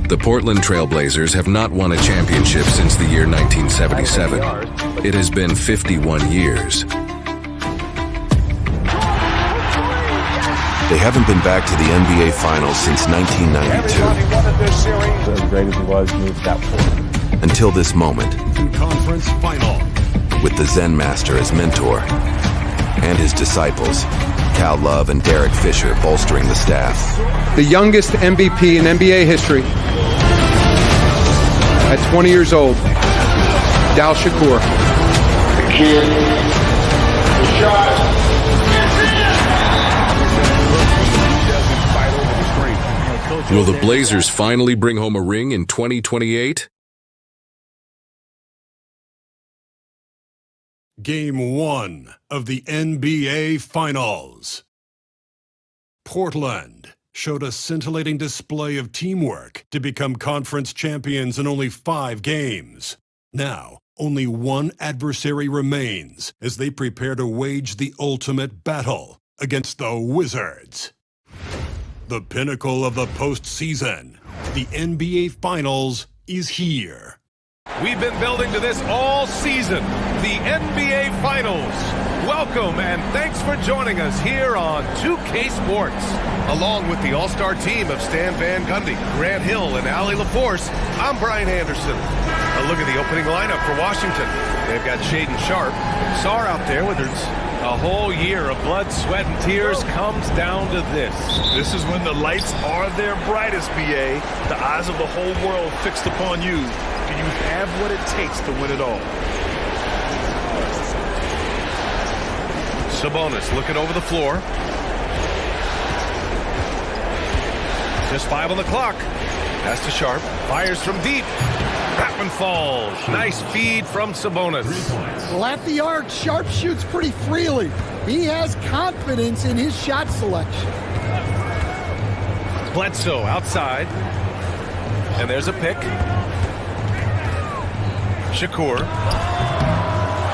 The Portland Trail Blazers have not won a championship since the year 1977. It has been 51 years. They haven't been back to the NBA Finals since 1992. As great as he was, moved that forward. Until this moment. Conference final. With the Zen Master as mentor and his disciples, Cal Love and Derek Fisher, bolstering the staff. The youngest MVP in NBA history at 20 years old, Tao Shakur. The kid, the shot. Will the Blazers finally bring home a ring in 2028? Game 1 of the NBA Finals. Portland showed a scintillating display of teamwork to become conference champions in only 5 games. Now, only one adversary remains as they prepare to wage the ultimate battle against the Wizards. The pinnacle of the postseason, the NBA Finals, is here. We've been building to this all season, the NBA Finals. Welcome and thanks for joining us here on 2K Sports. Along with the all-star team of Stan Van Gundy, Grant Hill, and Allie LaForce, I'm Brian Anderson. A look at the opening lineup for Washington. They've got Shaedon Sharpe, Sarr out there with a whole year of blood, sweat, and tears comes down to this. This is when the lights are their brightest, BA. The eyes of the whole world fixed upon you. Do you have what it takes to win it all? Sabonis looking over the floor. Just 5 on the clock. Pass to Sharpe. Fires from deep. That one falls. Nice feed from Sabonis. Well, at the arc, Sharpe shoots pretty freely. He has confidence in his shot selection. Bledsoe outside. And there's a pick. Shakur.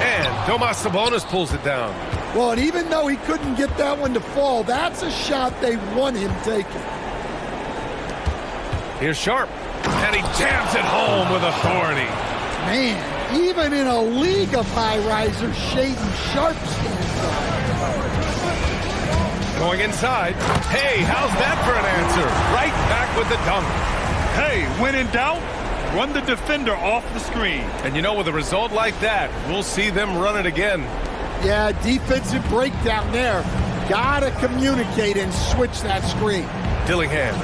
And Domantas Sabonis pulls it down. Well, and even though he couldn't get that one to fall, that's a shot they want him taking. Here's Sharpe. And he jams it home with authority. Man, even in a league of high risers, Shaedon Sharpe stands up. Going inside. Hey, how's that for an answer? Right back with the dunk. Hey, when in doubt, run the defender off the screen. And you know, with a result like that, we'll see them run it again. Yeah, defensive breakdown there. Gotta communicate and switch that screen. Dillingham,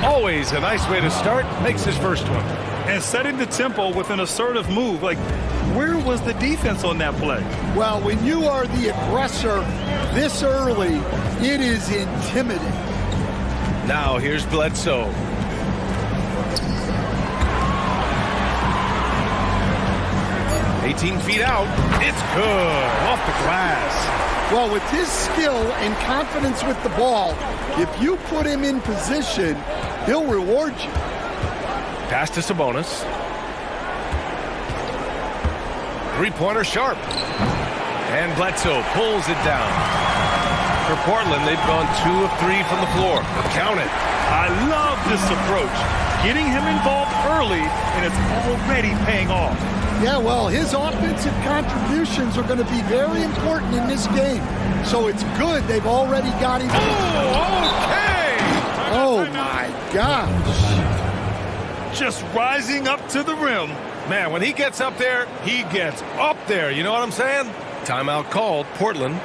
always a nice way to start, makes his first one. And setting the tempo with an assertive move. Like, where was the defense on that play? Well, when you are the aggressor this early, it is intimidating. Now here's Bledsoe. "18 feet out. It's good. Off the glass." Well, with his skill and confidence with the ball, if you put him in position, he'll reward you. Pass to Sabonis. Three-pointer Sharpe. And Bledsoe pulls it down. For Portland, they've gone 2 of 3 from the floor. Count it. I love this approach. Getting him involved early, and it's already paying off. Yeah, well, his offensive contributions are going to be very important in this game. So it's good they've already got him. Oh, okay! Oh, my gosh. Just rising up to the rim. Man, when he gets up there, he gets up there. You know what I'm saying? Timeout called, Portland.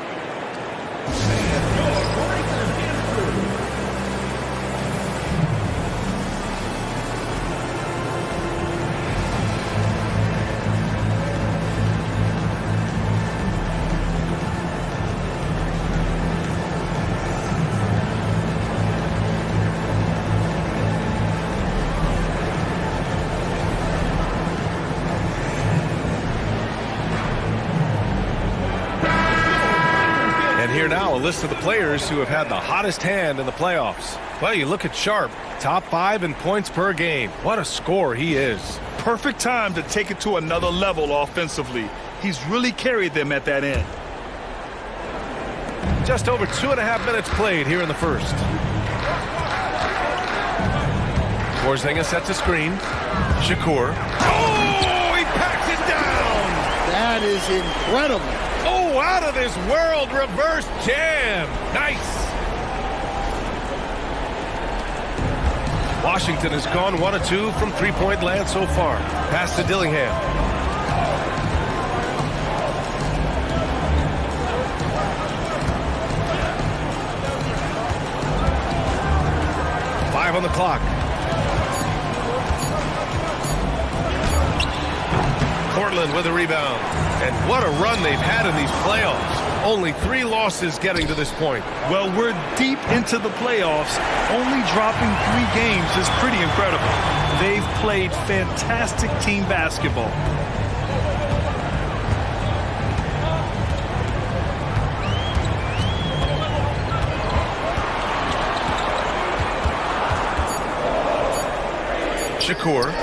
Here now, a list of the players who have had the hottest hand in the playoffs. Well, you look at Sharpe, top 5 in points per game. What a scorer he is. Perfect time to take it to another level offensively. He's really carried them at that end. Just over 2.5 minutes played here in the first. Porzingis sets a screen. Shakur. Oh, he packs it down! That is incredible. Oh, out of this world reverse jam. Nice. Washington has gone 1 of 2 from three-point land so far. Pass to Dillingham. On the clock. Portland with a rebound. And what a run they've had in these playoffs. Only 3 losses getting to this point. Well, we're deep into the playoffs. Only dropping 3 games is pretty incredible. They've played fantastic team basketball. Shakur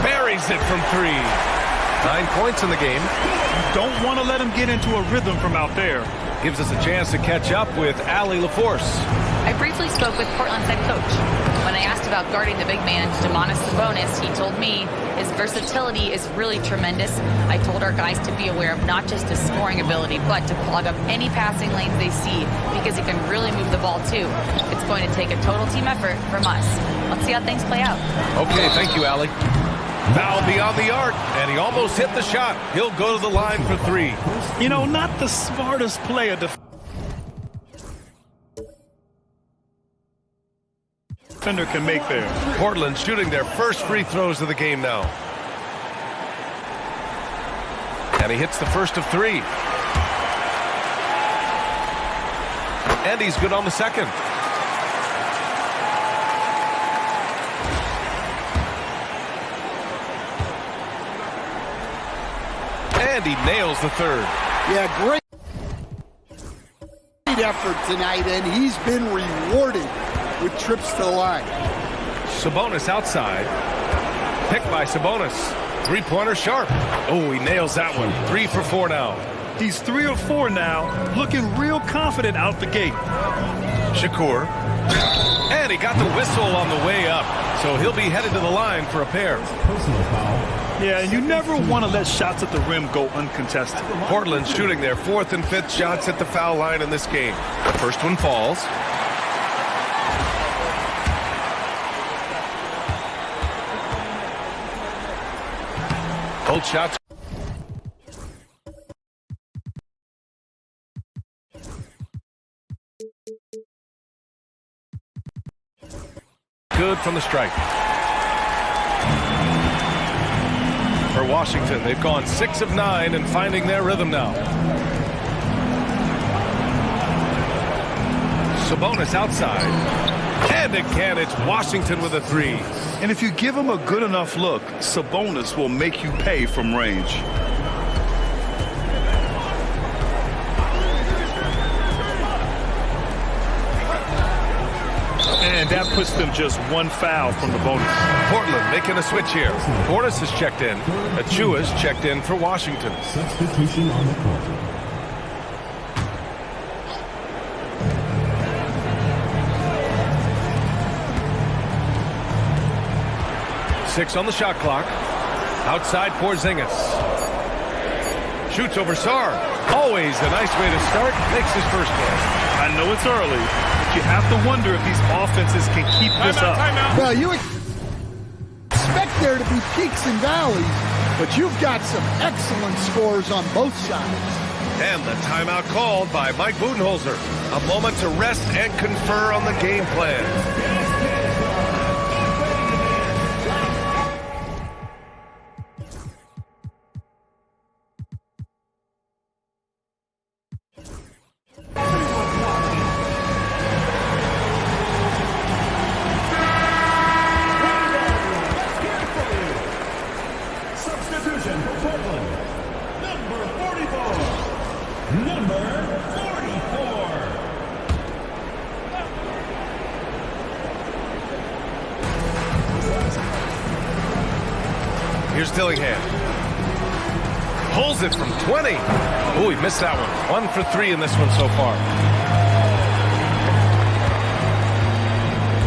buries it from 3. 9 points in the game. You don't want to let him get into a rhythm from out there. Gives us a chance to catch up with Allie LaForce. I briefly spoke with Portland's head coach. When I asked about guarding the big man, Domantas Sabonis, he told me his versatility is really tremendous. I told our guys to be aware of not just his scoring ability, but to plug up any passing lanes they see, because he can really move the ball too. It's going to take a total team effort from us. Let's see how things play out. Okay, thank you, Allie. Foul beyond the arc, and he almost hit the shot. He'll go to the line for 3. You know, not the smartest player defender can make there. Portland shooting their first free throws of the game now. And he hits the first of 3. And he's good on the second. And he nails the third. Yeah, great effort tonight, and he's been rewarded with trips to the line. Sabonis outside. Picked by Sabonis. 3-pointer Sharpe. Oh, he nails that one. 3 for 4 now. He's 3 or 4 now, looking real confident out the gate. Shakur. And he got the whistle on the way up, so he'll be headed to the line for a pair. Yeah, and you never want to let shots at the rim go uncontested. Portland shooting their 4th and 5th shots at the foul line in this game. The first one falls. Both shots. Good from the stripe. For Washington, they've gone 6 of 9 and finding their rhythm now. Sabonis outside. And again, it's Washington with a 3. And if you give him a good enough look, Sabonis will make you pay from range. And that puts them just 1 foul from the bonus. Portland making a switch here. Portis has checked in. Achua's checked in for Washington. Substitution on the court. 6 on the shot clock. Outside Porzingis. Shoots over Sarr. Always a nice way to start. Makes his first one. I know it's early, but you have to wonder if these offenses can keep this up. Well, you expect there to be peaks and valleys, but you've got some excellent scores on both sides. And the timeout called by Mike Budenholzer. A moment to rest and confer on the game plan. Here's Dillingham. Pulls it from 20. Oh, he missed that one. 1 for 3 in this one so far.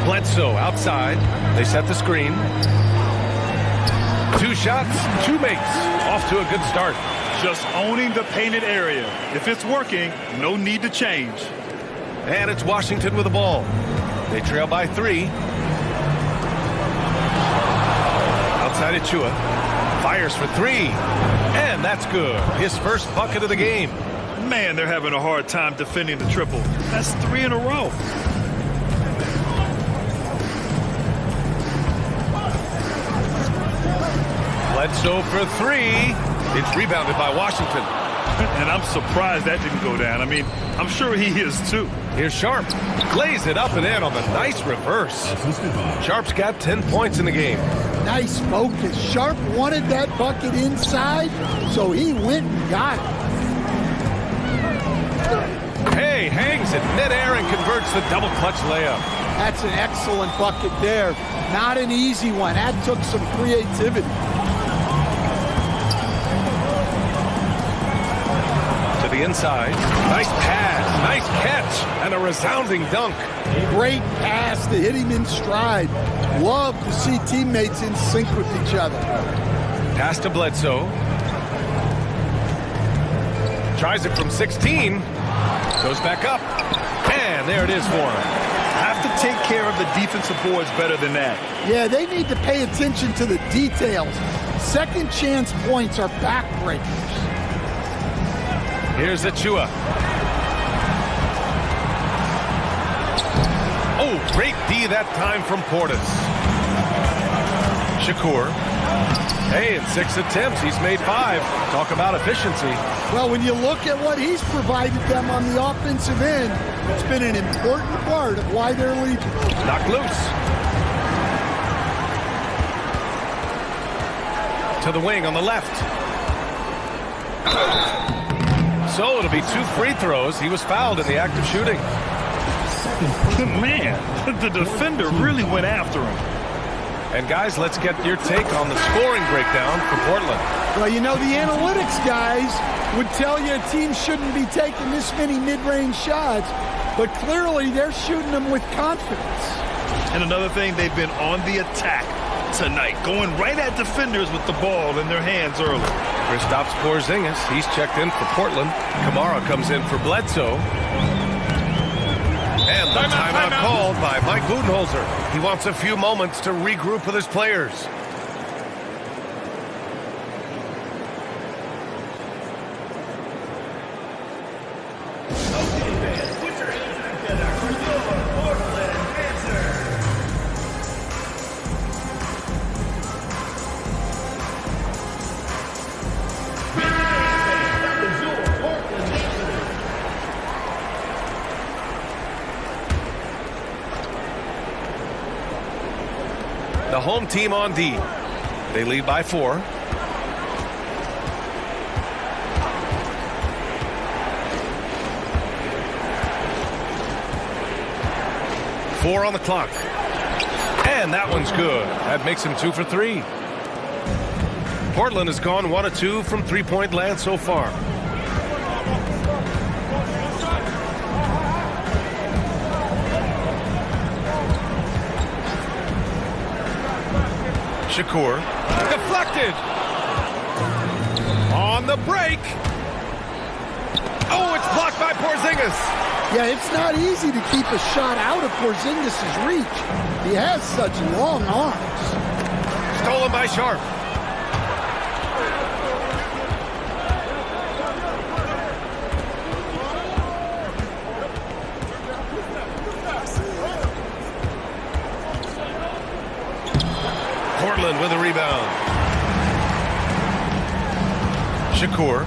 Bledsoe outside. They set the screen. 2 shots, 2 makes. Off to a good start. Just owning the painted area. If it's working, no need to change. And it's Washington with the ball. They trail by 3. Outside Achua. Fires for 3. And that's good. His first bucket of the game. Man, they're having a hard time defending the triple. That's 3 in a row. Bledsoe for 3. It's rebounded by Washington. And I'm surprised that didn't go down. I mean, I'm sure he is too. Here's Sharpe. Lays it up and in on the nice reverse. Sharpe's got 10 points in the game. Nice focus. Sharpe wanted that bucket inside, so he went and got it. Hey, hangs it midair and converts the double clutch layup. That's an excellent bucket there. Not an easy one. That took some creativity. To the inside. Nice pass. Nice catch. And a resounding dunk. Great pass to hit him in stride. Love to see teammates in sync with each other. Pass to Bledsoe. Tries it from 16. Goes back up. And there it is for him. Have to take care of the defensive boards better than that. Yeah, they need to pay attention to the details. Second chance points are backbreakers. Here's Achua. Oh, great D that time from Portis. Shakur. Hey, in 6 attempts, he's made 5. Talk about efficiency. Well, when you look at what he's provided them on the offensive end, it's been an important part of why they're leading. Knocked loose. To the wing on the left. So it'll be 2 free throws. He was fouled in the act of shooting. Man, the defender really went after him. And guys, let's get your take on the scoring breakdown for Portland. Well, you know, the analytics guys would tell you a team shouldn't be taking this many mid-range shots, but clearly they're shooting them with confidence. And another thing, they've been on the attack tonight, going right at defenders with the ball in their hands early. Kristaps Porzingis, he's checked in for Portland. Kamara comes in for Bledsoe. And the timeout called by Mike Budenholzer. He wants a few moments to regroup with his players. The home team on D. They lead by 4. Four on the clock. And that one's good. That makes him 2 for 3. Portland has gone 1 of 2 from three-point land so far. Shakur. Deflected. On the break. Oh, it's blocked by Porzingis. Yeah, it's not easy to keep a shot out of Porzingis' reach. He has such long arms. Stolen by Sharpe. Portland with a rebound. Shakur.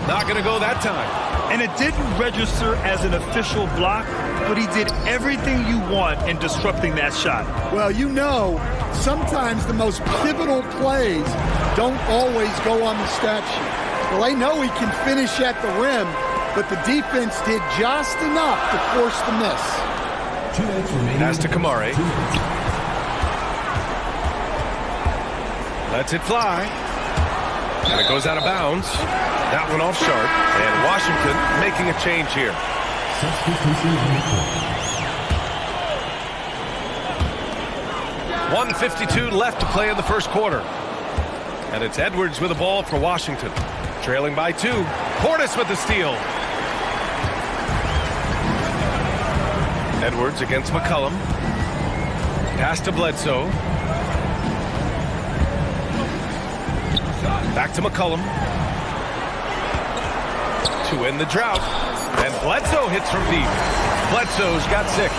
Not going to go that time. And it didn't register as an official block, but he did everything you want in disrupting that shot. Well, you know, sometimes the most pivotal plays don't always go on the stat sheet. Well, they know he can finish at the rim, but the defense did just enough to force the miss. Pass to Kamari. Lets it fly. And it goes out of bounds. That one off Sharpe. And Washington making a change here. 1:52 left to play in the first quarter. And it's Edwards with the ball for Washington. Trailing by 2. Portis with the steal. Edwards against McCollum. Pass to Bledsoe. Back to McCollum. To end the drought. And Bledsoe hits from deep. Bledsoe's got 6.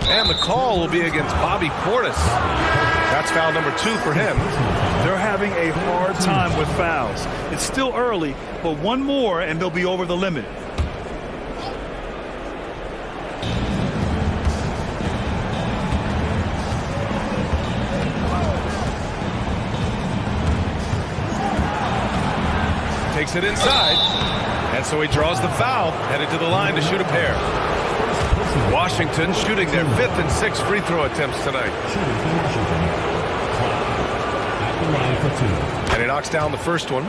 And the call will be against Bobby Portis. That's foul number 2 for him. They're having a hard time with fouls. It's still early, but one more and they'll be over the limit. Takes it inside. And so he draws the foul, headed to the line to shoot a pair. Washington shooting their 5th and 6th free throw attempts tonight. And he knocks down the first one.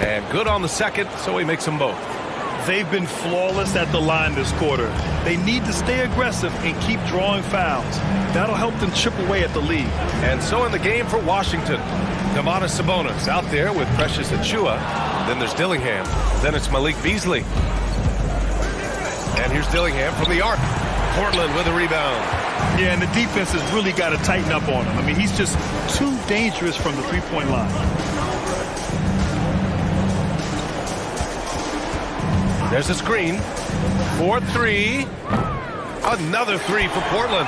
And good on the second, so he makes them both. They've been flawless at the line this quarter. They need to stay aggressive and keep drawing fouls. That'll help them chip away at the lead. And so in the game for Washington, Domantas Sabonis out there with Precious Achiuwa. Then there's Dillingham. Then it's Malik Beasley. And here's Dillingham from the arc. Portland with a rebound. Yeah, and the defense has really got to tighten up on him. I mean, he's just too dangerous from the three-point line. There's a screen. 4-3. Another 3 for Portland.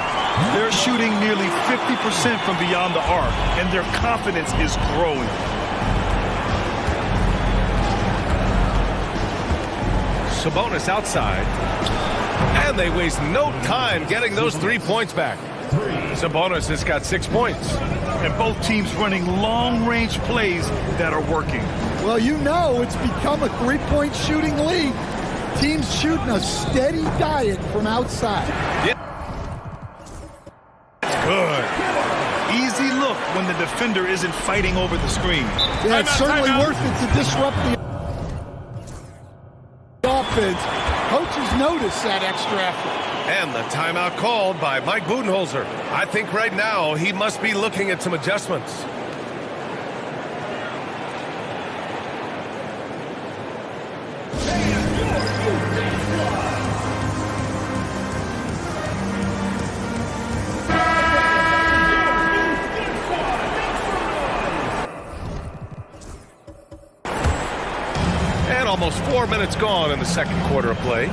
They're shooting nearly 50% from beyond the arc, and their confidence is growing. Sabonis outside. And they waste no time getting those 3 points back. Sabonis has got 6 points. And both teams running long-range plays that are working. Well, you know it's become a three-point shooting league. Teams shooting a steady diet from outside. Yeah. Good. Easy look when the defender isn't fighting over the screen. Yeah, it's certainly worth it to disrupt the offense. Coaches notice that extra effort. And the timeout called by Mike Budenholzer. I think right now he must be looking at some adjustments. And almost 4 minutes gone in the second quarter of play.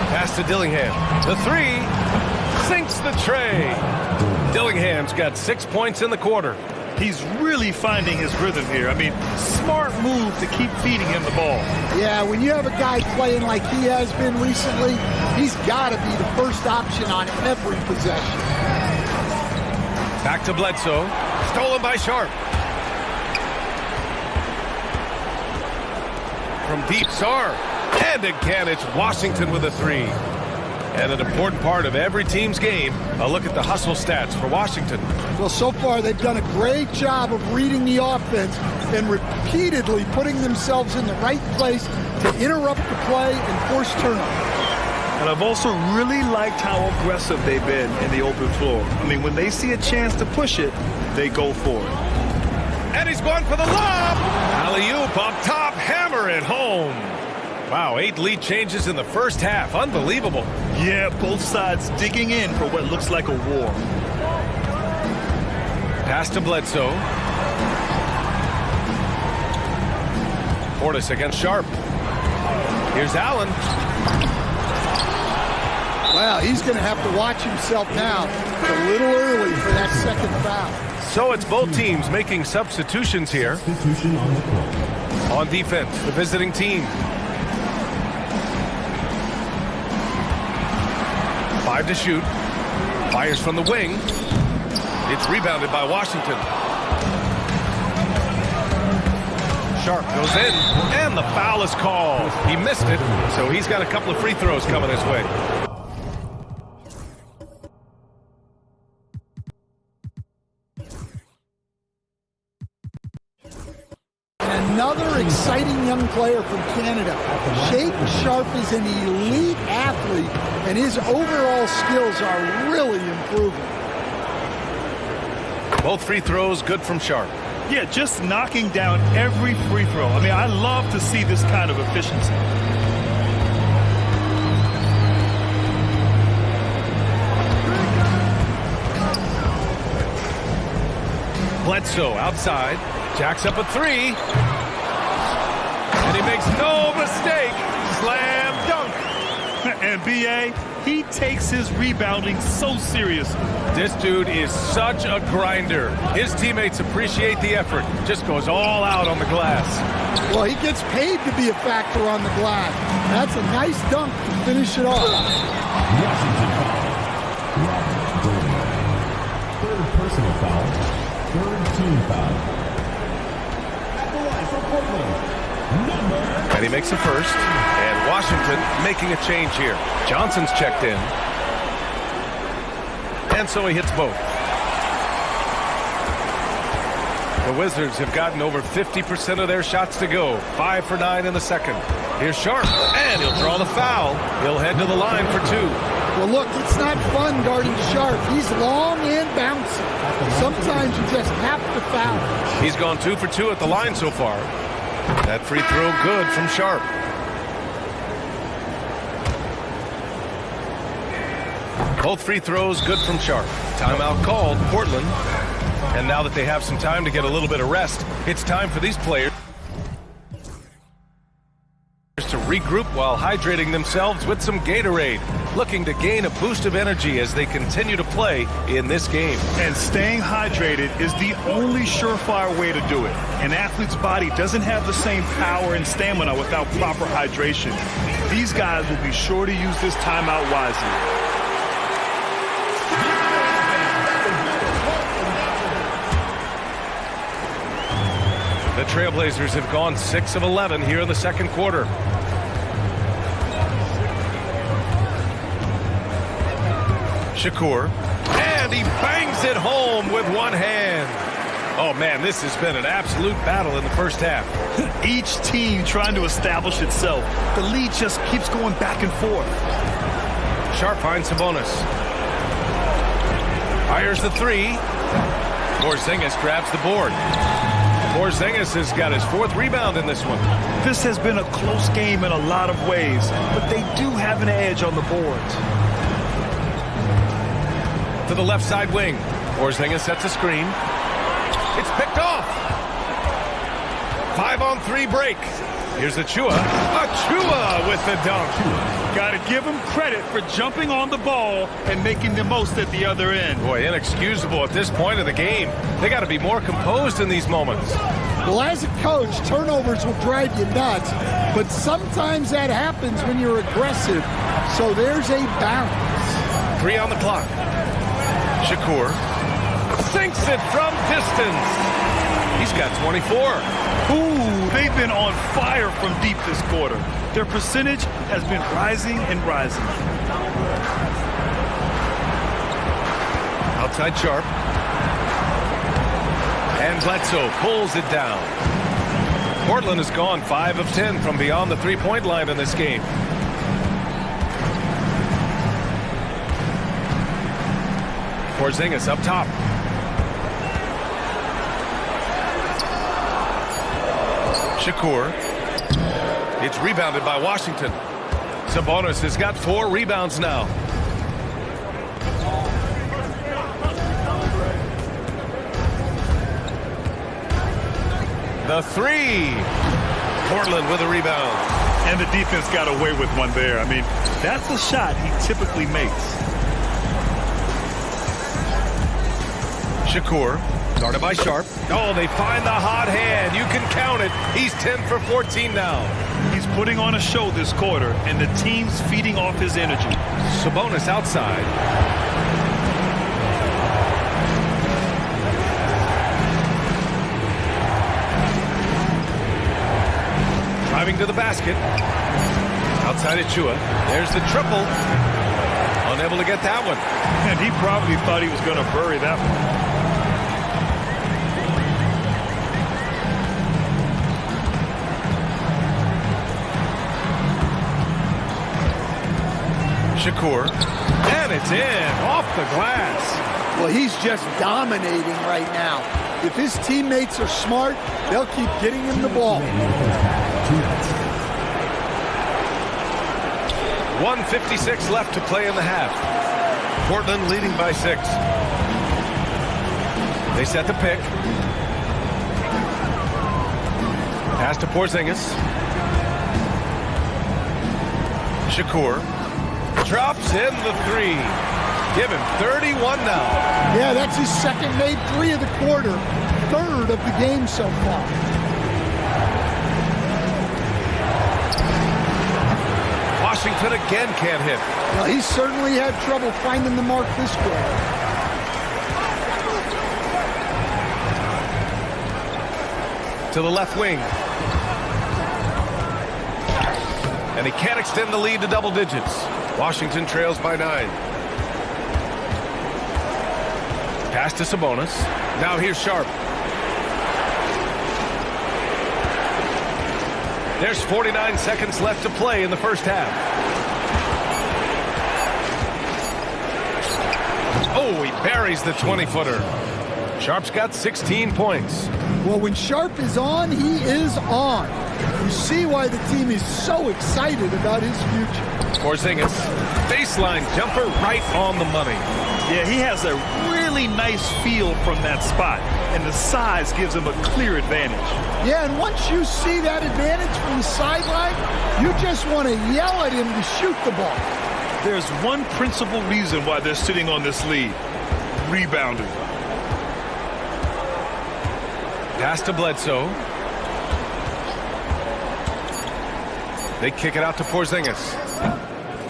Pass to Dillingham. The 3 sinks the tray. Dillingham's got 6 points in the quarter. He's really finding his rhythm here. I mean, smart move to keep feeding him the ball. Yeah, when you have a guy playing like he has been recently, he's got to be the first option on every possession. Back to Bledsoe. Stolen by Sharpe. From deep, Sarr. And again, it's Washington with a 3. And an important part of every team's game, a look at the hustle stats for Washington. Well, so far they've done a great job of reading the offense and repeatedly putting themselves in the right place to interrupt the play and force turnovers. And I've also really liked how aggressive they've been in the open floor. I mean, when they see a chance to push it, they go for it. And he's going for the lob. Alley-oop up top, hammer it home. Wow, 8 lead changes in the first half. Unbelievable. Yeah, both sides digging in for what looks like a war. Pass to Bledsoe. Portis against Sharpe. Here's Allen. Well, he's going to have to watch himself now. It's a little early for that second foul. So it's both teams making substitutions here. Substitution on the court. On defense, the visiting team. 5 to shoot. Fires from the wing. It's rebounded by Washington. Sharpe goes in, and the foul is called. He missed it, so he's got a couple of free throws coming his way. Another exciting young player from Canada. Shaedon Sharpe is an elite athlete, and his overall skills are really improving. Both free throws good from Sharpe. Yeah, just knocking down every free throw. I mean, I love to see this kind of efficiency. Bledsoe outside, jacks up a 3. And he makes no mistake. Slam dunk. And B.A., he takes his rebounding so seriously. This dude is such a grinder. His teammates appreciate the effort. Just goes all out on the glass. Well, he gets paid to be a factor on the glass. That's a nice dunk to finish it off. Washington foul. Third personal foul. Third team foul. At the line for Portland. And he makes a first. And Washington making a change here. Johnson's checked in. And so he hits both. The Wizards have gotten over 50% of their shots to go. 5 for 9 in the second. Here's Sharpe, and he'll draw the foul. He'll head to the line for 2. Well, look, it's not fun guarding Sharpe. He's long and bouncy. Sometimes you just have to foul. He's gone 2 for 2 at the line so far. That free throw good from Sharpe. Both free throws good from Sharpe. Timeout called, Portland. And now that they have some time to get a little bit of rest, it's time for these players to regroup while hydrating themselves with some Gatorade, looking to gain a boost of energy as they continue to play in this game. And staying hydrated is the only surefire way to do it. An athlete's body doesn't have the same power and stamina without proper hydration. These guys will be sure to use this timeout wisely. The Trailblazers have gone 6 of 11 here in the second quarter. Shakur, and he bangs it home with one hand. Oh man, this has been an absolute battle in the first half. Each team trying to establish itself. The lead just keeps going back and forth. Sharpe finds Sabonis. Fires the 3. Porzingis grabs the board. Porzingis has got his 4th rebound in this one. This has been a close game in a lot of ways, but they do have an edge on the boards. To the left side wing. Porzingis sets a screen. It's picked off. 5-on-3 break. Here's Achua. Achua with the dunk. Got to give him credit for jumping on the ball and making the most at the other end. Boy, inexcusable at this point of the game. They got to be more composed in these moments. Well, as a coach, turnovers will drive you nuts, but sometimes that happens when you're aggressive. So there's a balance. 3 on the clock. Shakur sinks it from distance. He's got 24. Ooh, they've been on fire from deep this quarter. Their percentage has been rising and rising. Outside Sharpe. And Bledsoe pulls it down. Portland has gone 5 of 10 from beyond the three-point line in this game. Porzingis up top. Shakur. It's rebounded by Washington. Sabonis has got 4 rebounds now. The 3. Portland with a rebound. And the defense got away with one there. I mean, that's a shot he typically makes. Shakur, guarded by Sharpe. Oh, they find the hot hand. You can count it. He's 10 for 14 now. He's putting on a show this quarter, and the team's feeding off his energy. Sabonis outside. Driving to the basket. Outside Achua. There's the triple. Unable to get that one. And he probably thought he was going to bury that one. Shakur. And it's in. Off the glass. Well, he's just dominating right now. If his teammates are smart, they'll keep getting him the ball. 1:56 left to play in the half. Portland leading by 6. They set the pick. Pass to Porzingis. Shakur drops in the 3. Give him 31 now. Yeah, that's his second made 3 of the quarter. Third of the game so far. Washington again can't hit. Well, he certainly had trouble finding the mark this quarter. To the left wing. And he can't extend the lead to double digits. Washington trails by 9. Pass to Sabonis. Now here's Sharpe. There's 49 seconds left to play in the first half. Oh, he buries the 20-footer. Sharpe's got 16 points. Well, when Sharpe is on, he is on. You see why the team is so excited about his future. Porzingis, baseline jumper right on the money. Yeah, he has a really nice feel from that spot, and the size gives him a clear advantage. Yeah, and once you see that advantage from the sideline, you just want to yell at him to shoot the ball. There's one principal reason why they're sitting on this lead. Rebounding. Pass to Bledsoe. They kick it out to Porzingis.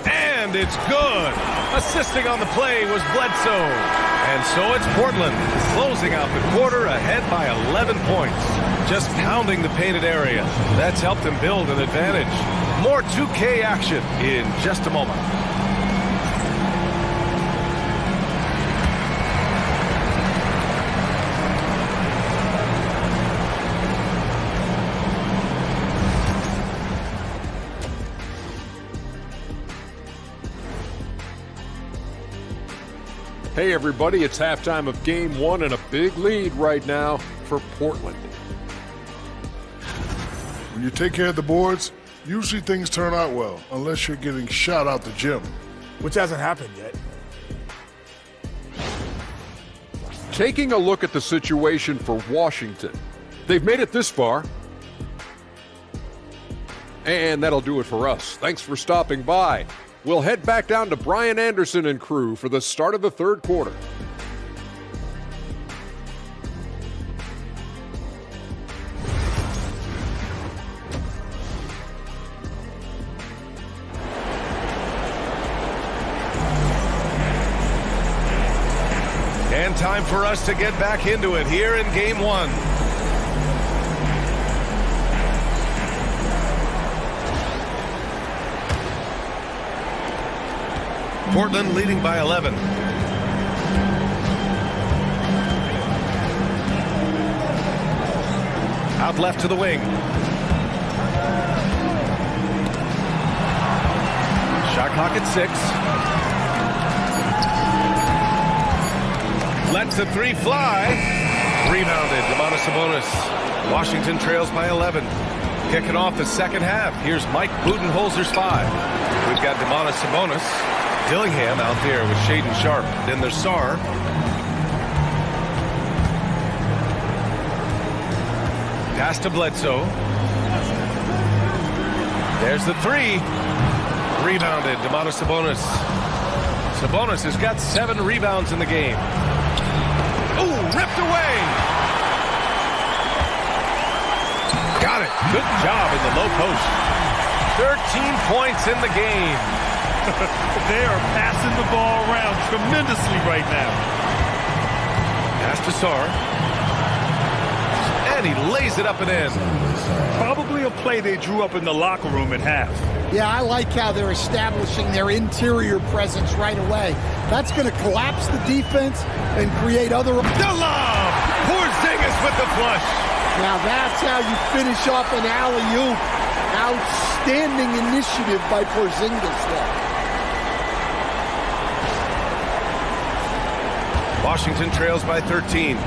And it's good. Assisting on the play was Bledsoe. And so it's Portland closing out the quarter ahead by 11 points. Just pounding the painted area. That's helped them build an advantage. More 2K action in just a moment. Hey everybody, it's halftime of game 1 and a big lead right now for Portland. When you take care of the boards, usually things turn out well, unless you're getting shot out the gym. Which hasn't happened yet. Taking a look at the situation for Washington. They've made it this far. And that'll do it for us. Thanks for stopping by. We'll head back down to Brian Anderson and crew for the start of the third quarter. And time for us to get back into it here in game 1. Portland leading by 11. Out left to the wing. Shot clock at 6. Lets the 3 fly. Rebounded. Domantas Sabonis. Washington trails by 11. Kicking off the second half. Here's Mike Budenholzer's 5. We've got Domantas Sabonis. Dillingham out there with Shaedon Sharpe. Then there's Sarr. Pass to Bledsoe. There's the three. Rebounded, Domantas Sabonis. Sabonis has got 7 rebounds in the game. Ooh, ripped away. Got it. Good job in the low post. 13 points in the game. They are passing the ball around tremendously right now. Pass to Sarr. And he lays it up and in. Probably a play they drew up in the locker room at half. Yeah, I like how they're establishing their interior presence right away. That's going to collapse the defense and create other... The lob! Porzingis with the flush. Now that's how you finish off an alley-oop. Outstanding initiative by Porzingis there. Washington trails by 13.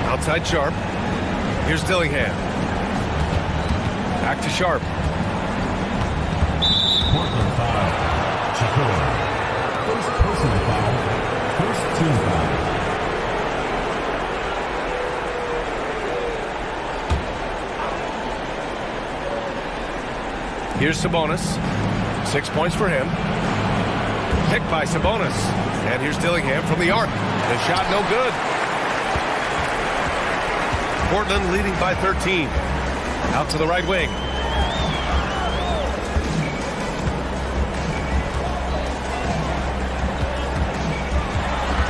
Outside Sharpe. Here's Dillingham. Back to Sharpe. Portland foul. Shakur. First personal foul. First team foul. Here's Sabonis. 6 points for him. Picked by Sabonis. And here's Dillingham from the arc. The shot no good. Portland leading by 13. Out to the right wing.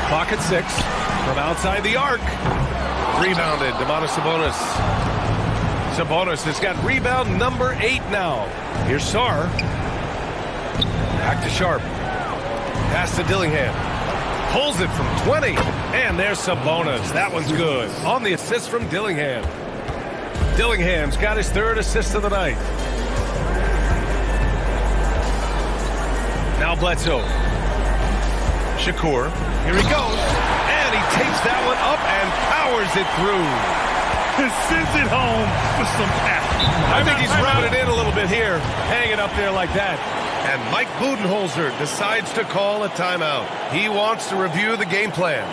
Clock at 6. From outside the arc. Rebounded, Domantas Sabonis. Sabonis has got rebound number 8 now. Here's Sarr. Back to Sharpe. Pass to Dillingham. Pulls it from 20. And there's Sabonis. That one's good. On the assist from Dillingham. Dillingham's got his 3rd assist of the night. Now Bledsoe. Shakur. Here he goes. And he takes that one up and powers it through. Sends it home with some passion. I think he's routed in a little bit here. Hanging up there like that. And Mike Budenholzer decides to call a timeout. He wants to review the game plan.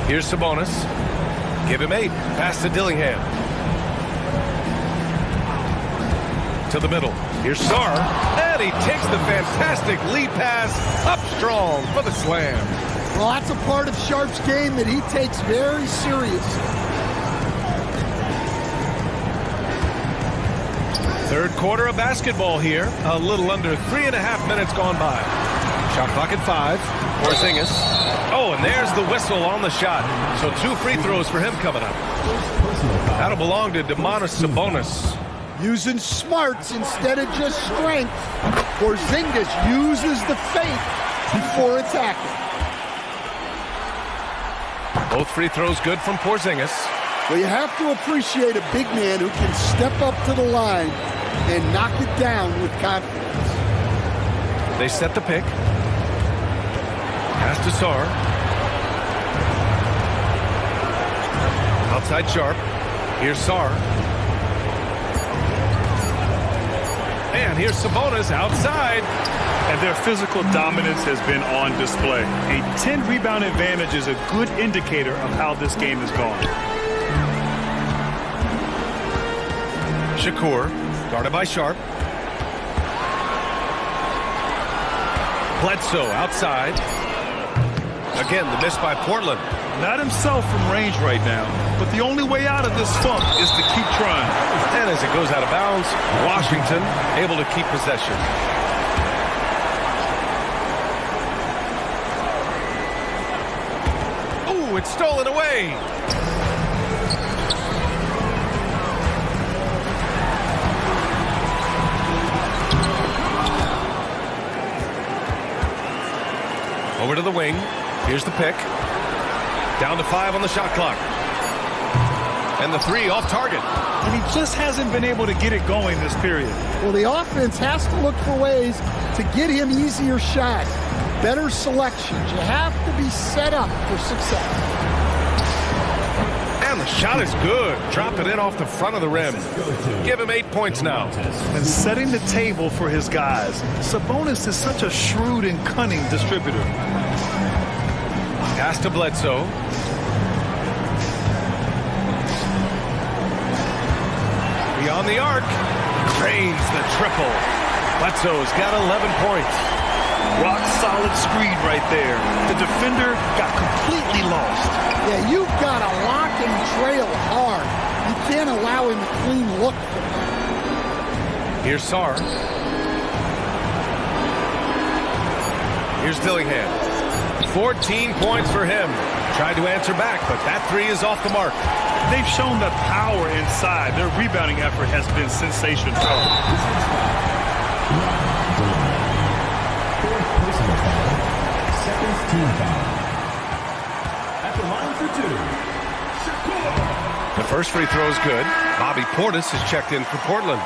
Here's Sabonis. Give him 8. Pass to Dillingham. To the middle. Here's Sarr. And he takes the fantastic lead pass up strong for the slam. Well, that's a part of Sharpe's game that he takes very seriously. 3rd quarter of basketball here. A little under 3.5 minutes gone by. Shot clock at 5. Porzingis. Oh, and there's the whistle on the shot. So 2 free throws for him coming up. That'll belong to Domantas Sabonis. Using smarts instead of just strength. Porzingis uses the fake before attacking. Both free throws good from Porzingis. Well, you have to appreciate a big man who can step up to the line and knock it down with confidence. They set the pick. Pass to Sarr. Outside Sharpe. Here's Sarr. And here's Sabonis outside. And their physical dominance has been on display. A 10-rebound advantage is a good indicator of how this game has gone. Shakur, guarded by Sharpe. Bledsoe outside. Again, the miss by Portland. Not himself from range right now, but the only way out of this funk is to keep trying. And as it goes out of bounds, Washington able to keep possession. Ooh, it's stolen away. Over to the wing. Here's the pick. Down to 5 on the shot clock. And the 3 off target. and he just hasn't been able to get it going this period. Well, the offense has to look for ways to get him easier shots, better selections. You have to be set up for success. And the shot is good. Drop it in off the front of the rim. Give him 8 points now. And setting the table for his guys. Sabonis is such a shrewd and cunning distributor. Pass to Bledsoe. Beyond the arc. Cranes the triple. Bledsoe's got 11 points. Rock solid screen right there. The defender got completely lost. Yeah, you've got to lock and trail hard. You can't allow him a clean look for that. Here's Sarr. Here's Dillingham. 14 points for him. Tried to answer back, but that three is off the mark. They've shown the power inside. Their rebounding effort has been sensational. Fourth personal foul. Second team foul. At the line for two, Shakur. The first free throw is good. Bobby Portis is checked in for Portland.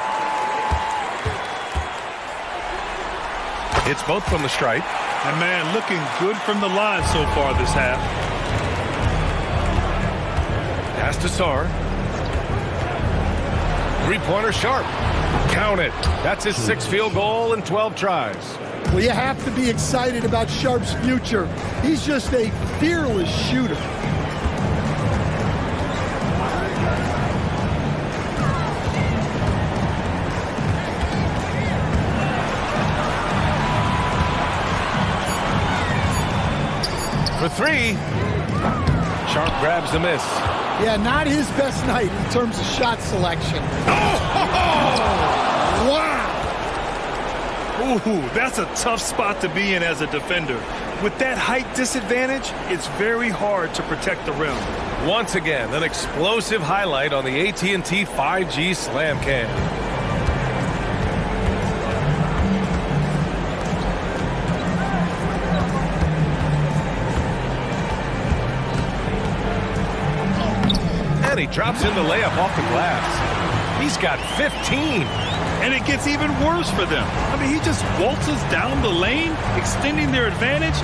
It's both from the stripe. And man, looking good from the line so far this half. Pass to Sarr. Three-pointer Sharpe. Count it. That's his 6th field goal in 12 tries. Well, you have to be excited about Sharpe's future. He's just a fearless shooter. For three. Sharpe grabs the miss. Yeah, not his best night in terms of shot selection. Wow! Ooh, that's a tough spot to be in as a defender. With that height disadvantage, it's very hard to protect the rim. Once again, an explosive highlight on the AT&T 5G Slam Cam. He drops in the layup off the glass. He's got 15. And it gets even worse for them. I mean, he just waltzes down the lane, extending their advantage.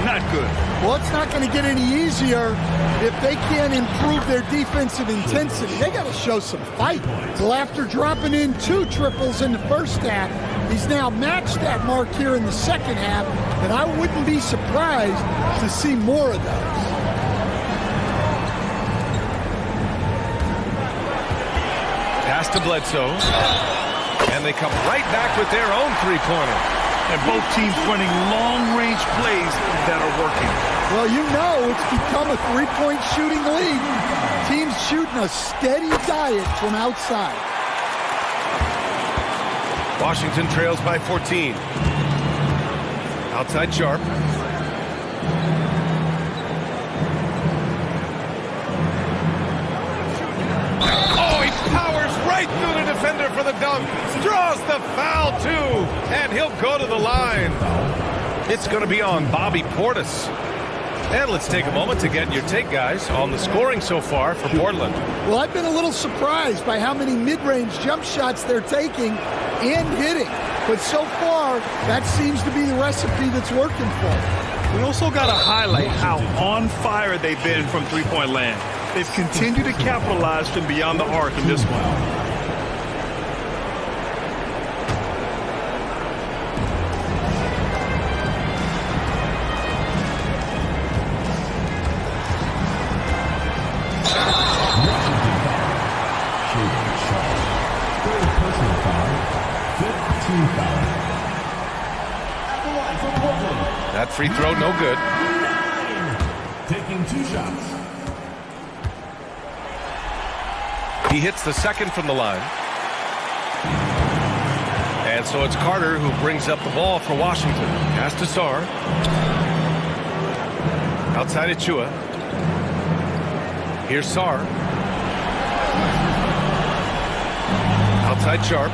Not good. Well, it's not going to get any easier if they can't improve their defensive intensity. They got to show some fight. Well, after dropping in 2 triples in the first half, he's now matched that mark here in the second half, and I wouldn't be surprised to see more of those. Pass to Bledsoe. And they come right back with their own three-pointer. And both teams running long-range plays that are working. Well, you know it's become a three-point shooting league. Teams shooting a steady diet from outside. Washington trails by 14. Outside Sharpe. Right through the defender for the dunk. Draws the foul, too. And he'll go to the line. It's going to be on Bobby Portis. And let's take a moment to get your take, guys, on the scoring so far for Portland. Well, I've been a little surprised by how many mid-range jump shots they're taking and hitting. But so far, that seems to be the recipe that's working for them. We also got to highlight how on fire they've been from three-point land. They've continued to capitalize from beyond the arc in this one. That free throw, no good. Taking 2 shots. He hits the second from the line. And so it's Carter who brings up the ball for Washington. Pass to Sarr. Outside Achua. Here's Sarr. Outside Sharpe.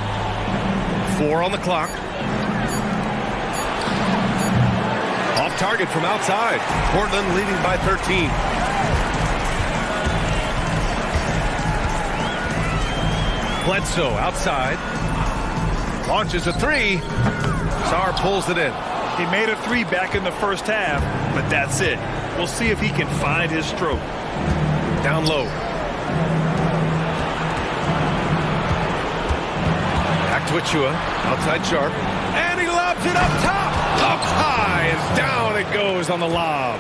4 on the clock. Off target from outside. Portland leading by 13. Bledsoe outside. Launches a three. Sarr pulls it in. He made a three back in the first half, but that's it. We'll see if he can find his stroke. Down low. Back to Achua. Outside Sharpe. And he lobs it up top. Up high and down it goes on the lob.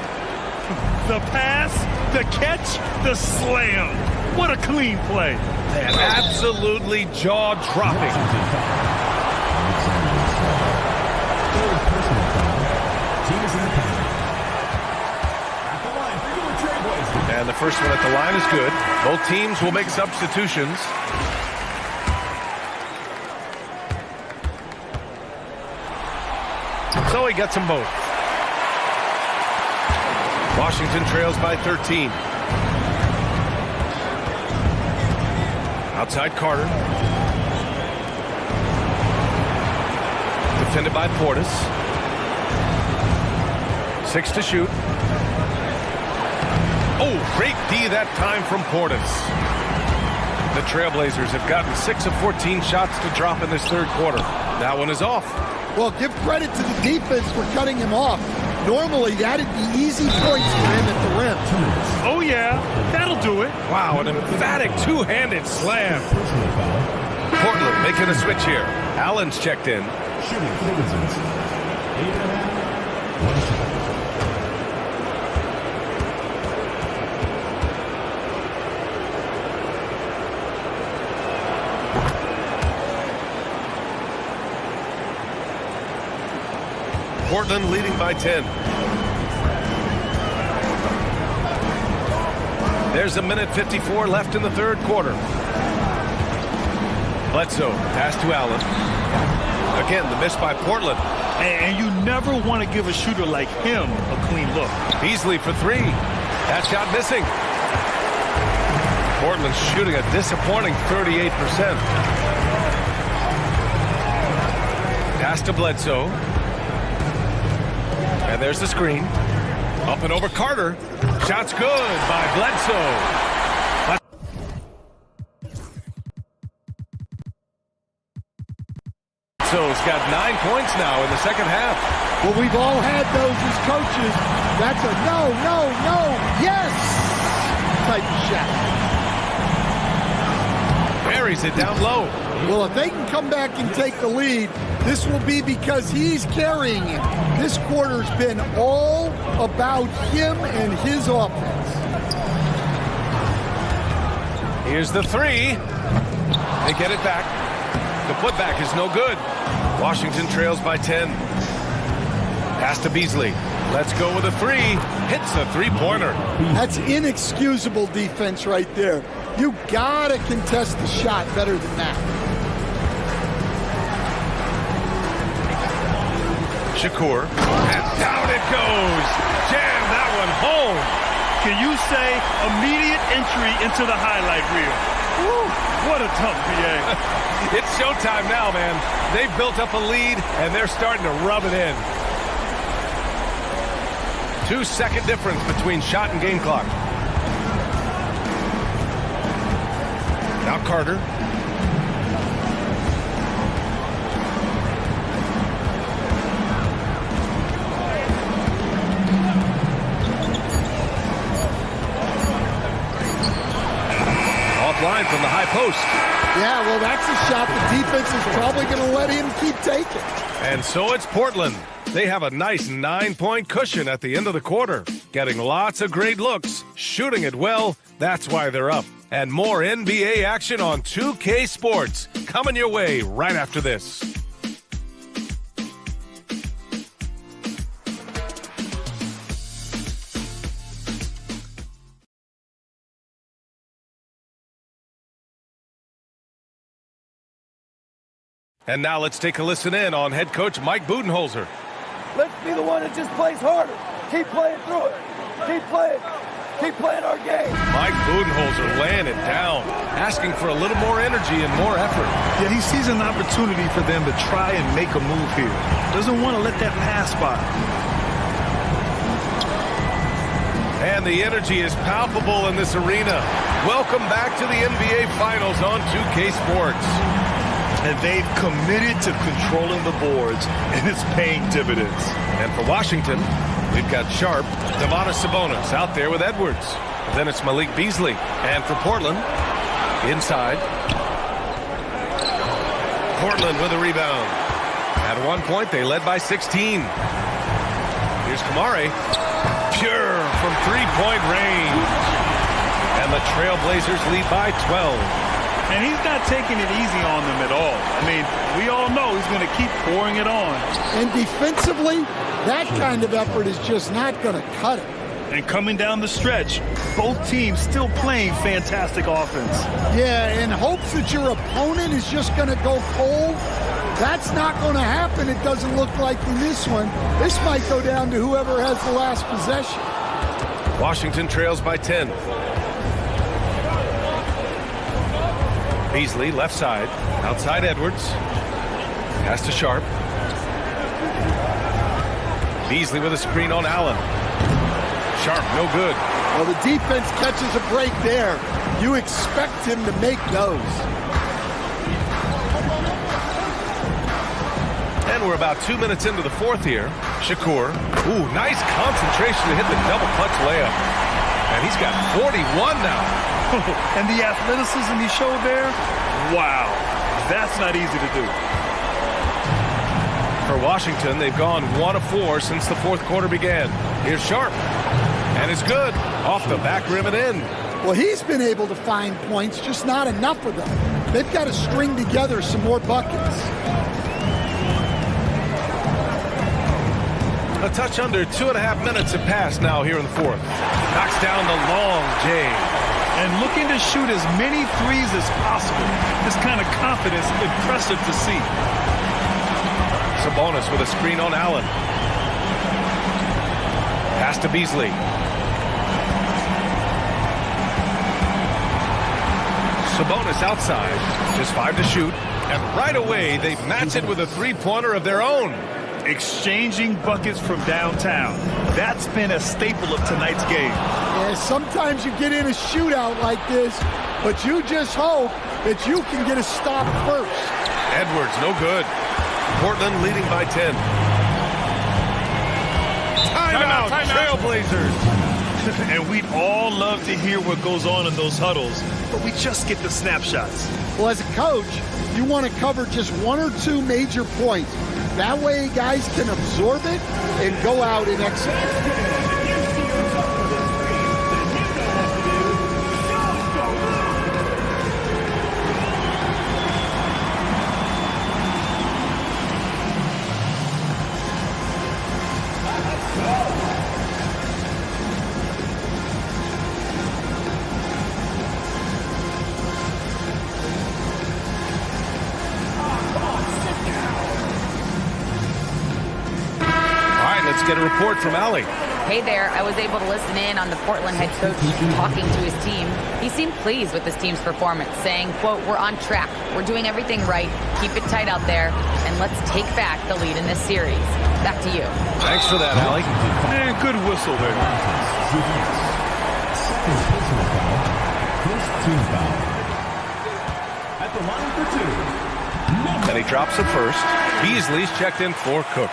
The pass, the catch, the slam. What a clean play. And absolutely jaw-dropping. And the first one at the line is good. Both teams will make substitutions. So he gets them both. Washington trails by 13. Outside Carter. Defended by Portis. 6 to shoot. Oh, great D that time from Portis. The Trailblazers have gotten 6 of 14 shots to drop in this third quarter. That one is off. Well, give credit to the defense for cutting him off. Normally, that'd be easy points for him at the rim. Oh, yeah. That'll do it. Wow, an emphatic two-handed slam. Portland making a switch here. Allen's checked in. Shooting for the Wizards. 8.5. 1 shot. Portland leading by 10. There's a minute 54 left in the third quarter. Bledsoe, pass to Allen. Again, the miss by Portland. And you never want to give a shooter like him a clean look. Beasley for three. That shot missing. Portland's shooting a disappointing 38%. Pass to Bledsoe. And there's the screen. Up and over Carter. Shot's good by Bledsoe. Bledsoe's got 9 points now in the second half. Well, we've all had those as coaches. That's a no, no, no, yes type of shot. Buries it down low. Well, if they can come back and take the lead, this will be because he's carrying it. This quarter's been all about him and his offense. Here's the three. They get it back. The putback is no good. Washington trails by 10. Pass to Beasley. Let's go with a three. Hits a three-pointer. That's inexcusable defense right there. You gotta contest the shot better than that. Shakur, and down it goes. Jam that one home. Can you say immediate entry into the highlight reel? Woo, what a tough PA. It's showtime now, man. They've built up a lead, and they're starting to rub it in. 2-second difference between shot and game clock. Now Carter. Offline from the high post. Yeah, well, that's a shot the defense is probably going to let him keep taking. And so it's Portland. They have a nice 9-point cushion at the end of the quarter. Getting lots of great looks, shooting it well. That's why they're up. And more NBA action on 2K Sports coming your way right after this. And now let's take a listen in on head coach Mike Budenholzer. Let's be the one that just plays harder. Keep playing through it. Keep playing. Keep playing our game. Mike Budenholzer laying it down, asking for a little more energy and more effort. Yeah, he sees an opportunity for them to try and make a move here. Doesn't want to let that pass by. And the energy is palpable in this arena. Welcome back to the NBA Finals on 2K Sports. And they've committed to controlling the boards, and it's paying dividends. And for Washington, we've got Sharpe, Domantas Sabonis out there with Edwards. Then it's Malik Beasley. And for Portland, inside. Portland with a rebound. At one point, they led by 16. Here's Kamari. Pure from three-point range. And the Trailblazers lead by 12. And he's not taking it easy on them at all. I mean, we all know he's going to keep pouring it on. And defensively, that kind of effort is just not going to cut it. And coming down the stretch, both teams still playing fantastic offense. Yeah, in hopes that your opponent is just going to go cold, that's not going to happen. It doesn't look like in this one. This might go down to whoever has the last possession. Washington trails by 10. Beasley, left side, outside Edwards. Pass to Sharpe. Beasley with a screen on Allen. Sharpe, no good. Well, the defense catches a break there. You expect him to make those. And we're about 2 minutes into the fourth here. Shakur. Ooh, nice concentration to hit the double clutch layup. And he's got 41 now. And the athleticism he showed there, wow, that's not easy to do. For Washington, they've gone 1 of 4 since the fourth quarter began. Here's Sharpe. And it's good. Off the back rim and in. Well, he's been able to find points, just not enough of them. They've got to string together some more buckets. A touch under 2.5 minutes have passed now here in the fourth. Knocks down the long J. And looking to shoot as many threes as possible. This kind of confidence is impressive to see. Sabonis with a screen on Allen. Pass to Beasley. Sabonis outside. Just 5 to shoot. And right away, they match it with a three-pointer of their own. Exchanging buckets from downtown. That's been a staple of tonight's game. Yeah, sometimes you get in a shootout like this, but you just hope that you can get a stop first. Edwards, no good. Portland leading by 10. Timeout, Trailblazers. And we'd all love to hear what goes on in those huddles, but we just get the snapshots. Well, as a coach, you want to cover just 1 or 2 major points. That way guys can absorb it and go out and execute. Get a report from Allie. Hey there, I was able to listen in on the Portland head coach talking to his team. He seemed pleased with his team's performance, saying, quote, "We're on track. We're doing everything right. Keep it tight out there, and let's take back the lead in this series." Back to you. Thanks for that, Allie. And good whistle there. Second personal foul. First team foul. At the line for 2. And he drops it first. Beasley's checked in for Cook.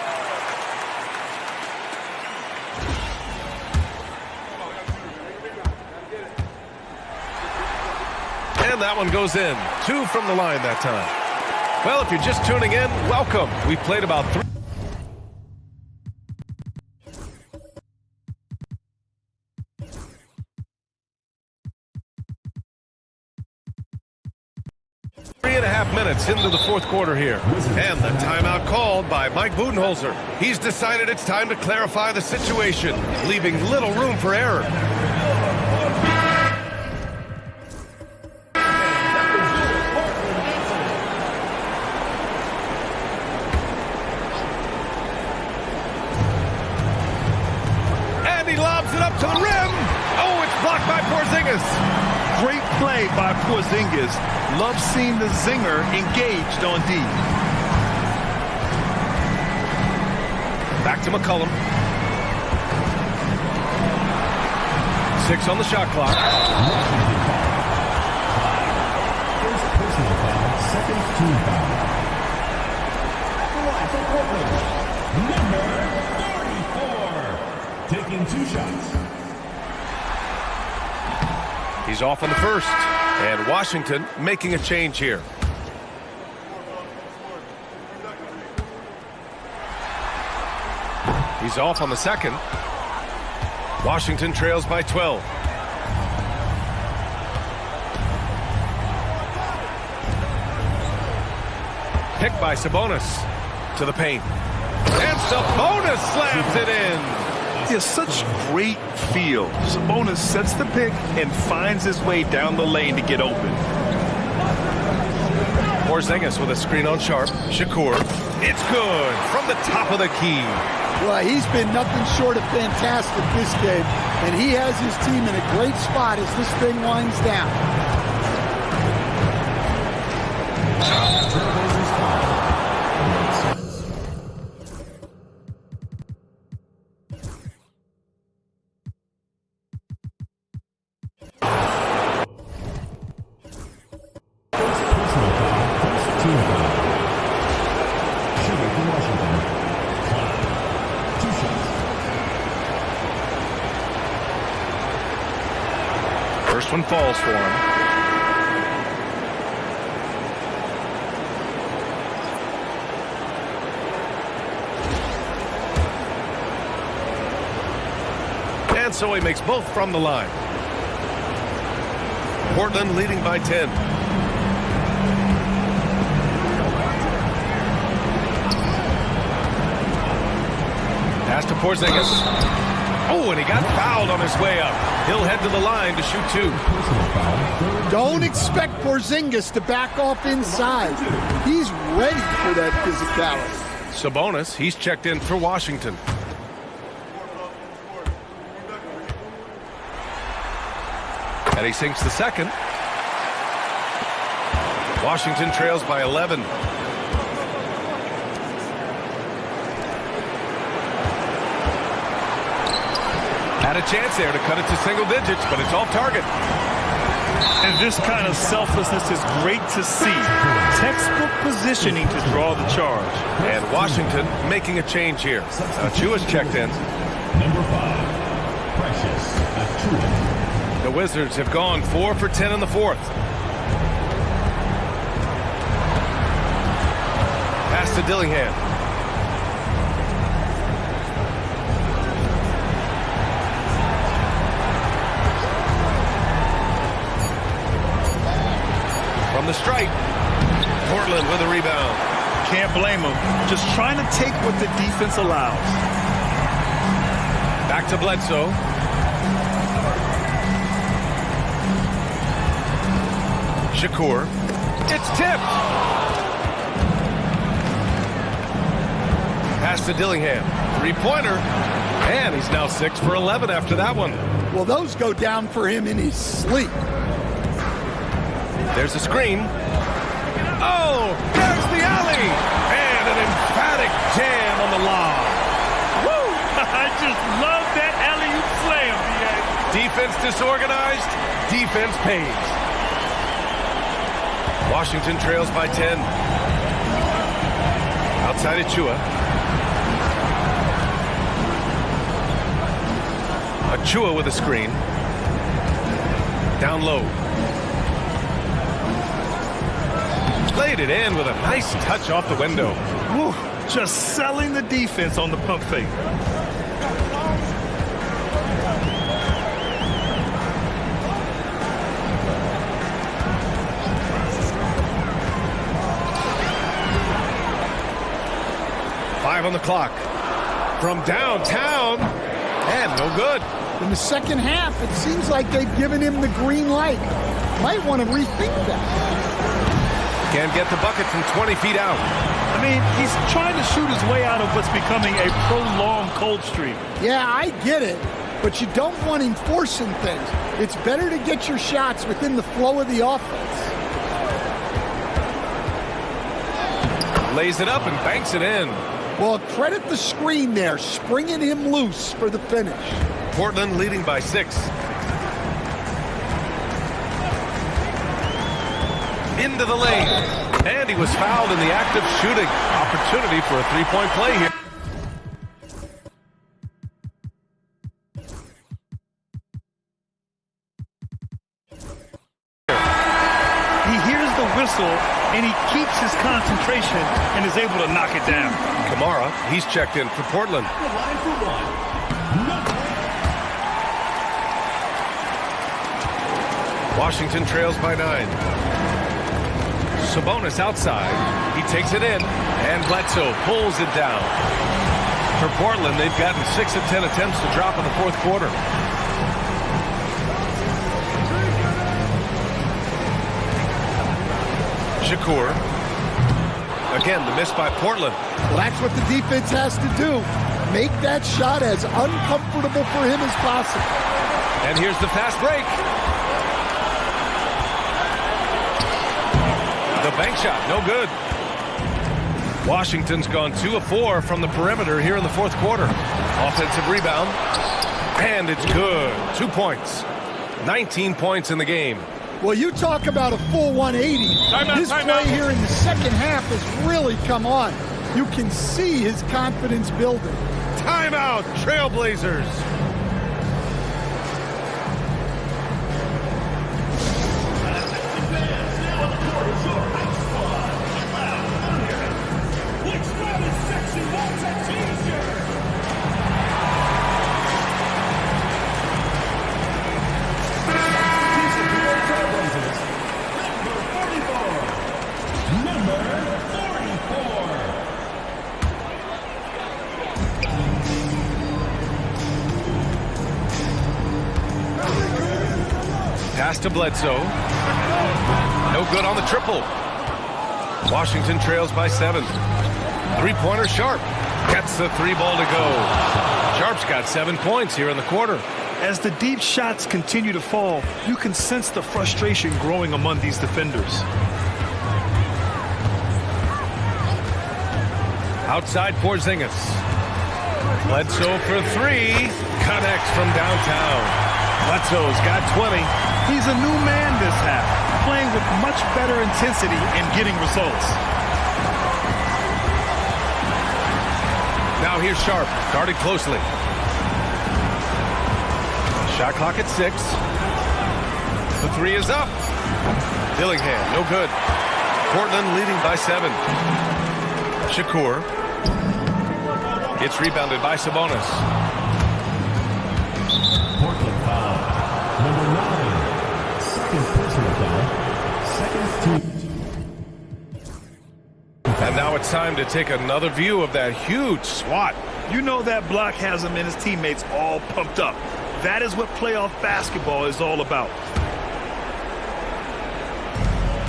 And that one goes in. 2 from the line that time. Well, if you're just tuning in, welcome. We played about 3. Three and a half minutes into the fourth quarter here. And the timeout called by Mike Budenholzer. He's decided it's time to clarify the situation, leaving little room for error. Up to the rim. Oh, it's blocked by Porzingis. Great play by Porzingis. Love seeing the zinger engaged on D. Back to McCollum. 6 on the shot clock. personal foul, second team foul. At the line for Portland, number 34, taking 2 shots. He's off on the first, and Washington making a change here. He's off on the second. Washington trails by 12. Picked by Sabonis to the paint. And Sabonis slams it in. He has such great feel. Sabonis sets the pick and finds his way down the lane to get open. Porzingis with a screen on Sharpe. Shakur. It's good from the top of the key. Well, he's been nothing short of fantastic this game, and he has his team in a great spot as this thing winds down. First one falls for him. And so he makes both from the line. Portland leading by 10. Pass to Porzingis. Oh, and he got fouled on his way up. He'll head to the line to shoot 2. Don't expect Porzingis to back off inside. He's ready for that physicality. Sabonis, he's checked in for Washington. And he sinks the second. Washington trails by 11. Had a chance there to cut it to single digits, but it's off target. And this kind of selflessness is great to see. Textbook positioning to draw the charge. And Washington making a change here. Achua's checked in. Number 5, Precious Achua. The Wizards have gone 4 for 10 in the fourth. Pass to Dillingham. From the stripe. Portland with a rebound. Can't blame him. Just trying to take what the defense allows. Back to Bledsoe. Shakur. It's tipped. Pass to Dillingham. 3-pointer. And he's now 6 for 11 after that one. Well, those go down for him in his sleep. There's a screen. Oh, there's the alley. And an emphatic jam on the lob. Woo! I just love that alley-oop slam, B.A. Defense disorganized. Defense pays. Washington trails by 10. Outside Achua. Achua with a screen. Down low. Laid it in with a nice touch off the window. Woo, just selling the defense on the pump fake. Five on the clock. From downtown. And no good. In the second half, it seems like they've given him the green light. Might want to rethink that. Can't get the bucket from 20 feet out. I mean, he's trying to shoot his way out of what's becoming a prolonged cold streak. Yeah, I get it, but you don't want him forcing things. It's better to get your shots within the flow of the offense. Lays it up and banks it in. Well, credit the screen there, springing him loose for the finish. Portland leading by 6. into the lane. And he was fouled in the act of shooting. Opportunity for a three-point play here. He hears the whistle, and he keeps his concentration and is able to knock it down. Kamara, he's checked in for Portland. Washington trails by 9. Sabonis outside. He takes it in, and Bledsoe pulls it down. For Portland, they've gotten 6 of 10 attempts to drop in the fourth quarter. Shakur. Again, the miss by Portland. Well, that's what the defense has to do. Make that shot as uncomfortable for him as possible. And here's the fast break. The bank shot, no good. Washington's gone 2 of 4 from the perimeter here in the fourth quarter. Offensive rebound. And it's good. 2 points. 19 points in the game. Well, you talk about a full 180. His play here in the second half has really come on. You can see his confidence building. Timeout, Trailblazers. Pass to Bledsoe. No good on the triple. Washington trails by 7. Three-pointer Sharpe. Gets the 3-ball to go. Sharpe's got 7 points here in the quarter. As the deep shots continue to fall, you can sense the frustration growing among these defenders. Outside Porzingis. Bledsoe for 3. Connects from downtown. Bledsoe's got 20. He's a new man this half, playing with much better intensity and getting results. Now here's Sharpe, guarded closely. Shot clock at 6. The 3 is up. Dillingham, no good. Portland leading by 7. Shakur. It's rebounded by Sabonis. Portland foul. Number 9. Second personal foul. Second team. And now it's time to take another view of that huge swat. You know that block has him and his teammates all pumped up. That is what playoff basketball is all about.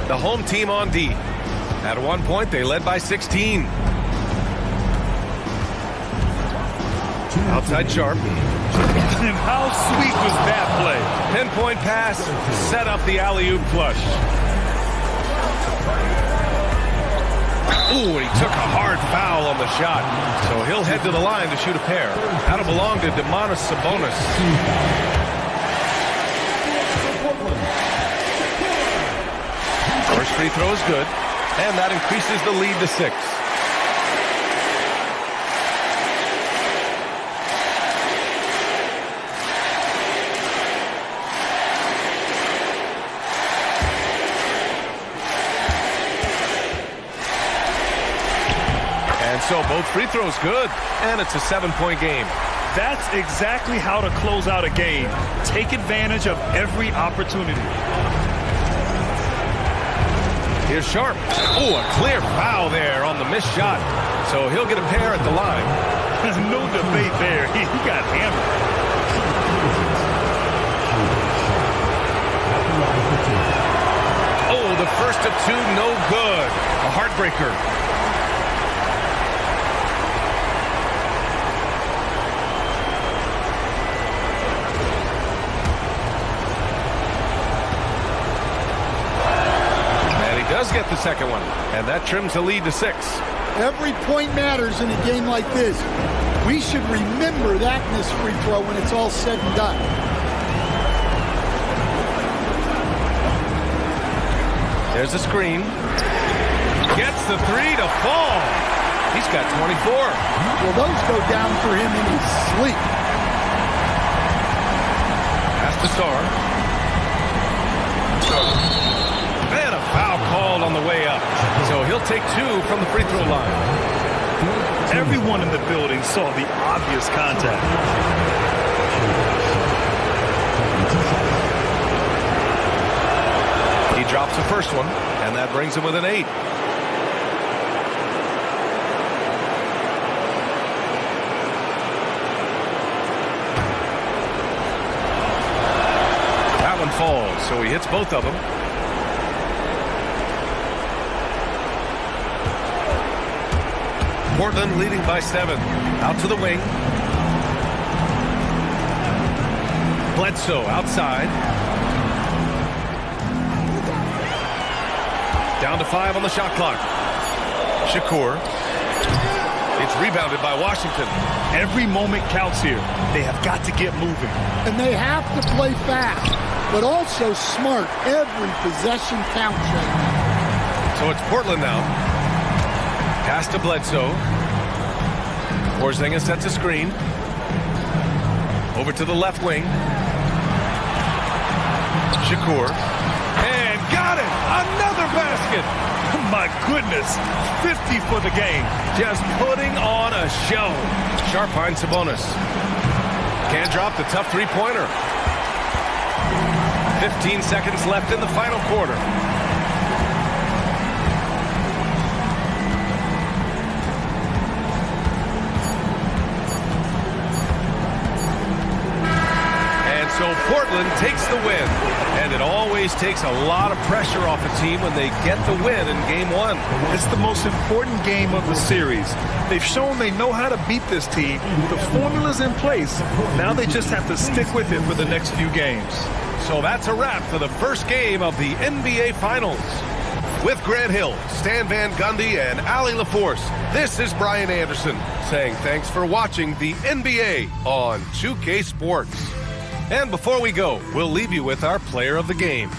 The home team on D. At one point, they led by 16. Outside Sharpe. And how sweet was that play? Pinpoint pass, set up the alley-oop flush. Ooh, and he took a hard foul on the shot. So he'll head to the line to shoot a pair. That'll belong to Domantas Sabonis. First free throw is good, and that increases the lead to 6. So both free throws good, and it's a 7-point game. That's exactly how to close out a game. Take advantage of every opportunity. Here's Sharpe. Oh, a clear foul there on the missed shot. So he'll get a pair at the line. No debate there. He got hammered. Oh, the first of 2, no good. A heartbreaker. Does get the second one, and that trims the lead to 6. Every point matters in a game like this. We should remember that in this free throw when it's all said and done. There's a screen. Gets the three to fall. He's got 24. Well, those go down for him in his sleep. Pass to Sarr. And a foul called on the way up. So he'll take 2 from the free throw line. Everyone in the building saw the obvious contact. He drops the first one, and that brings him within 8. That one falls, so he hits both of them. Portland leading by 7. Out to the wing. Bledsoe outside. Down to 5 on the shot clock. Shakur. It's rebounded by Washington. Every moment counts here. They have got to get moving. And they have to play fast, but also smart. Every possession counts right now. So it's Portland now. Pass to Bledsoe. Porzingis sets a screen. Over to the left wing. Shakur. And got it! Another basket! My goodness, 50 for the game. Just putting on a show. Sharpe finds Sabonis. Can't drop the tough three-pointer. 15 seconds left in the final quarter. So Portland takes the win, and it always takes a lot of pressure off a team when they get the win in Game 1. It's the most important game of the series. They've shown they know how to beat this team. The formula's in place. Now they just have to stick with it for the next few games. So that's a wrap for the first game of the NBA Finals. With Grant Hill, Stan Van Gundy, and Allie LaForce, this is Brian Anderson saying thanks for watching the NBA on 2K Sports. And before we go, we'll leave you with our player of the game.